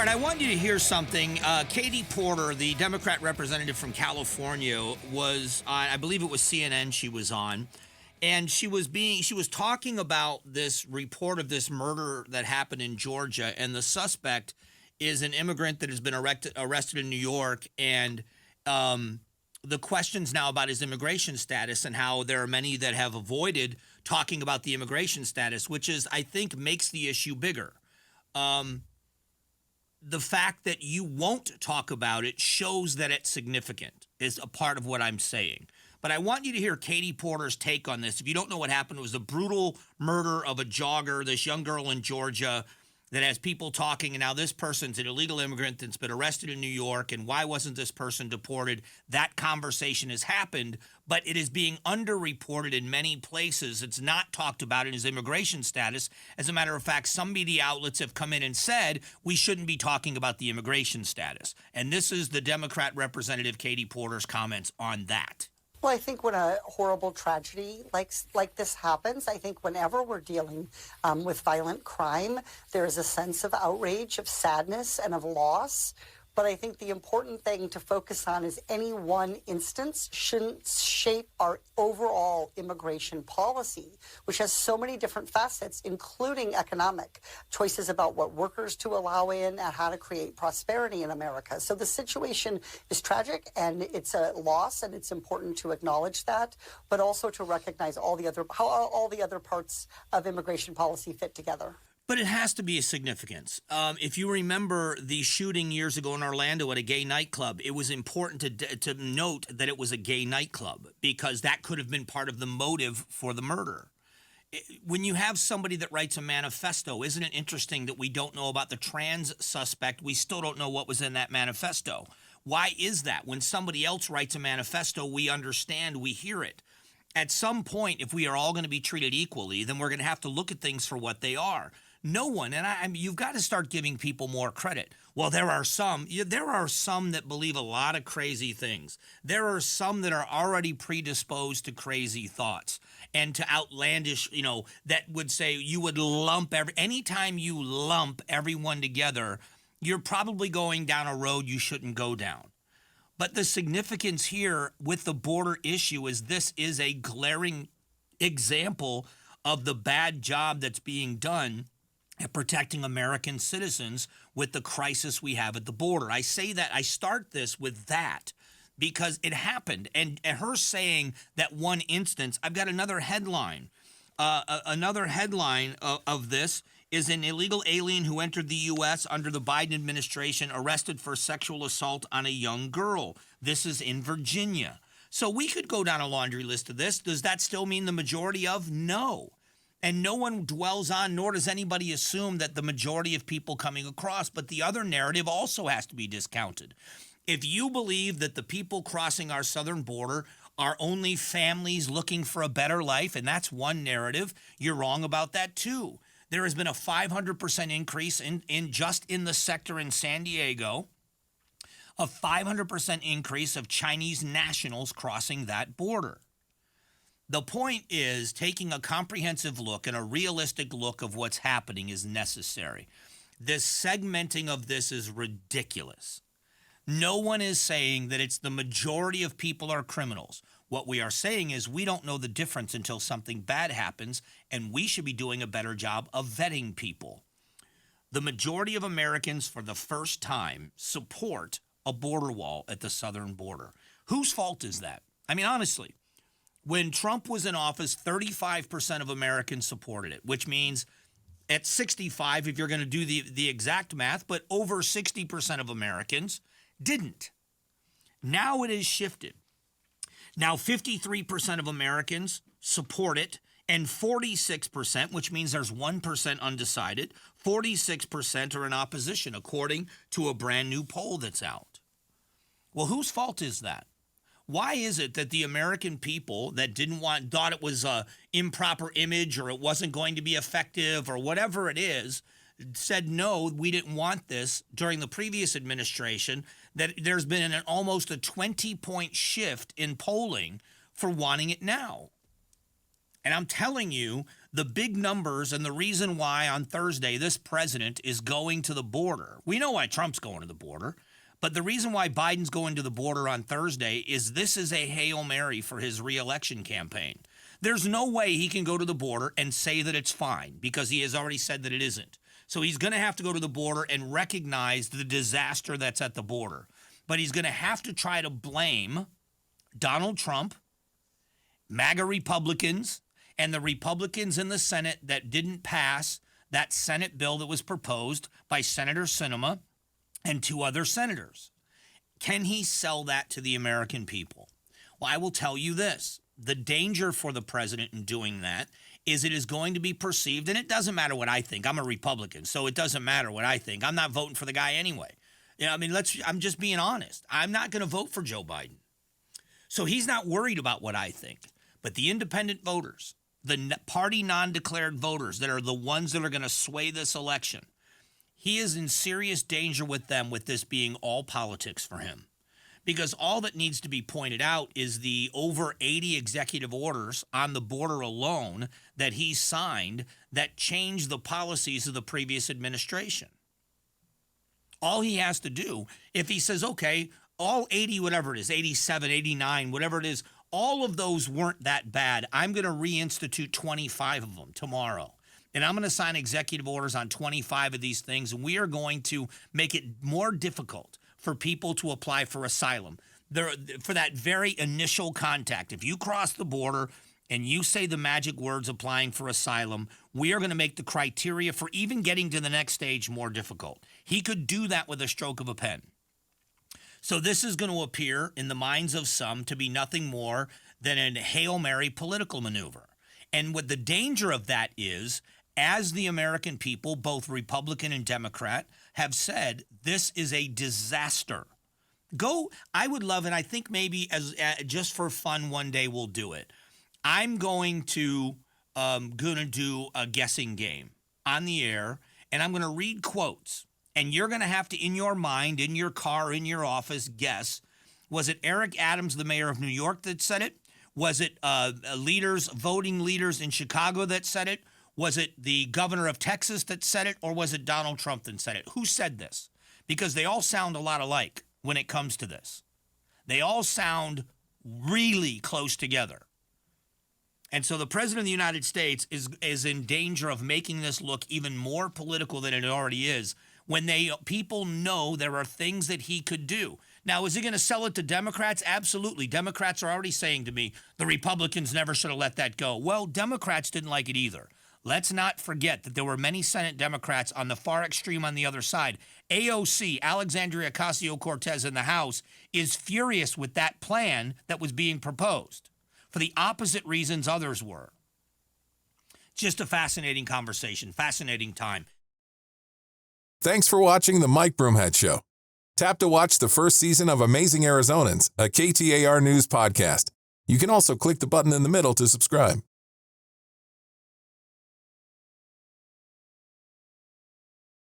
right, I want you to hear something. Katie Porter, the Democrat representative from California, was on, I believe it was CNN she was on, and she was talking about this report of this murder that happened in Georgia, and the suspect is an immigrant that has been arrested in New York, and the questions now about his immigration status and how there are many that have avoided talking about the immigration status, which is, I think, makes the issue bigger. The fact that you won't talk about it shows that it's significant, is a part of what I'm saying. But I want you to hear Katie Porter's take on this. If you don't know what happened, it was a brutal murder of a jogger, this young girl in Georgia, that has people talking, and now this person's an illegal immigrant that's been arrested in New York, and why wasn't this person deported? That conversation has happened, but it is being underreported in many places. It's not talked about in his immigration status. As a matter of fact, some media outlets have come in and said we shouldn't be talking about the immigration status. And this is the Democrat representative Katie Porter's comments on that. Well, I think when a horrible tragedy like this happens, I think whenever we're dealing with violent crime, there is a sense of outrage, of sadness, and of loss. But I think the important thing to focus on is any one instance shouldn't shape our overall immigration policy, which has so many different facets, including economic choices about what workers to allow in and how to create prosperity in America. So the situation is tragic, and it's a loss, and it's important to acknowledge that, but also to recognize how all the other parts of immigration policy fit together. But it has to be a significance. If you remember the shooting years ago in Orlando at a gay nightclub, it was important to note that it was a gay nightclub because that could have been part of the motive for the murder. When you have somebody that writes a manifesto, isn't it interesting that we don't know about the trans suspect? We still don't know what was in that manifesto. Why is that? When somebody else writes a manifesto, we understand, we hear it. At some point, if we are all going to be treated equally, then we're going to have to look at things for what they are. No one, and I mean, you've got to start giving people more credit. Well, there are some that believe a lot of crazy things. There are some that are already predisposed to crazy thoughts and to outlandish, that would say you would anytime you lump everyone together, you're probably going down a road you shouldn't go down. But the significance here with the border issue is this is a glaring example of the bad job that's being done at protecting American citizens with the crisis we have at the border. I say that, I start this with that because it happened. And her saying that one instance, I've got another headline. Another headline of this is an illegal alien who entered the U.S. under the Biden administration arrested for sexual assault on a young girl. This is in Virginia. So we could go down a laundry list of this. Does that still mean the majority of? No. And no one dwells on, nor does anybody assume that the majority of people coming across, but the other narrative also has to be discounted. If you believe that the people crossing our southern border are only families looking for a better life, and that's one narrative, you're wrong about that too. There has been a 500% increase in just in the sector in San Diego, a 500% increase of Chinese nationals crossing that border. The point is taking a comprehensive look and a realistic look of what's happening is necessary. This segmenting of this is ridiculous. No one is saying that it's the majority of people are criminals. What we are saying is we don't know the difference until something bad happens, and we should be doing a better job of vetting people. The majority of Americans, for the first time, support a border wall at the southern border. Whose fault is that? I mean, honestly. When Trump was in office, 35% of Americans supported it, which means at 65, if you're going to do the exact math, but over 60% of Americans didn't. Now it has shifted. Now 53% of Americans support it, and 46%, which means there's 1% undecided, 46% are in opposition, according to a brand new poll that's out. Well, whose fault is that? Why is it that the American people that thought it was an improper image or it wasn't going to be effective or whatever it is, said, no, we didn't want this during the previous administration, that there's been almost a 20-point shift in polling for wanting it now? And I'm telling you, the big numbers and the reason why on Thursday this president is going to the border. We know why Trump's going to the border, but the reason why Biden's going to the border on Thursday is this is a Hail Mary for his reelection campaign. There's no way he can go to the border and say that it's fine because he has already said that it isn't. So he's going to have to go to the border and recognize the disaster that's at the border. But he's going to have to try to blame Donald Trump, MAGA Republicans, and the Republicans in the Senate that didn't pass that Senate bill that was proposed by Senator Sinema and 2 other senators. Can he sell that to the American people? Well, I will tell you this. The danger for the president in doing that is it is going to be perceived, and it doesn't matter what I think. I'm a Republican, so it doesn't matter what I think. I'm not voting for the guy anyway. You know, I mean, I'm just being honest. I'm not going to vote for Joe Biden. So he's not worried about what I think. But the independent voters, the party non-declared voters that are the ones that are going to sway this election, he is in serious danger with them with this being all politics for him. Because all that needs to be pointed out is the over 80 executive orders on the border alone that he signed that changed the policies of the previous administration. All he has to do, if he says, okay, all 80, whatever it is, 87, 89, whatever it is, all of those weren't that bad. I'm going to reinstitute 25 of them tomorrow. And I'm going to sign executive orders on 25 of these things, and we are going to make it more difficult for people to apply for asylum. For that very initial contact, if you cross the border and you say the magic words applying for asylum, we are going to make the criteria for even getting to the next stage more difficult. He could do that with a stroke of a pen. So this is going to appear in the minds of some to be nothing more than a Hail Mary political maneuver. And what the danger of that is, as the American people, both Republican and Democrat, have said, this is a disaster. I would love, and I think maybe as just for fun one day we'll do it. I'm going to do a guessing game on the air, and I'm going to read quotes. And you're going to have to, in your mind, in your car, in your office, guess, was it Eric Adams, the mayor of New York, that said it? Was it voting leaders in Chicago that said it? Was it the governor of Texas that said it? Or was it Donald Trump that said it? Who said this? Because they all sound a lot alike when it comes to this. They all sound really close together. And so the president of the United States is in danger of making this look even more political than it already is when people know there are things that he could do. Now, is he going to sell it to Democrats? Absolutely. Democrats are already saying to me, the Republicans never should have let that go. Well, Democrats didn't like it either. Let's not forget that there were many Senate Democrats on the far extreme on the other side. AOC, Alexandria Ocasio-Cortez in the House, is furious with that plan that was being proposed for the opposite reasons others were. Just a fascinating conversation, fascinating time. Thanks for watching The Mike Broomhead Show. Tap to watch the first season of Amazing Arizonans, a KTAR News podcast. You can also click the button in the middle to subscribe.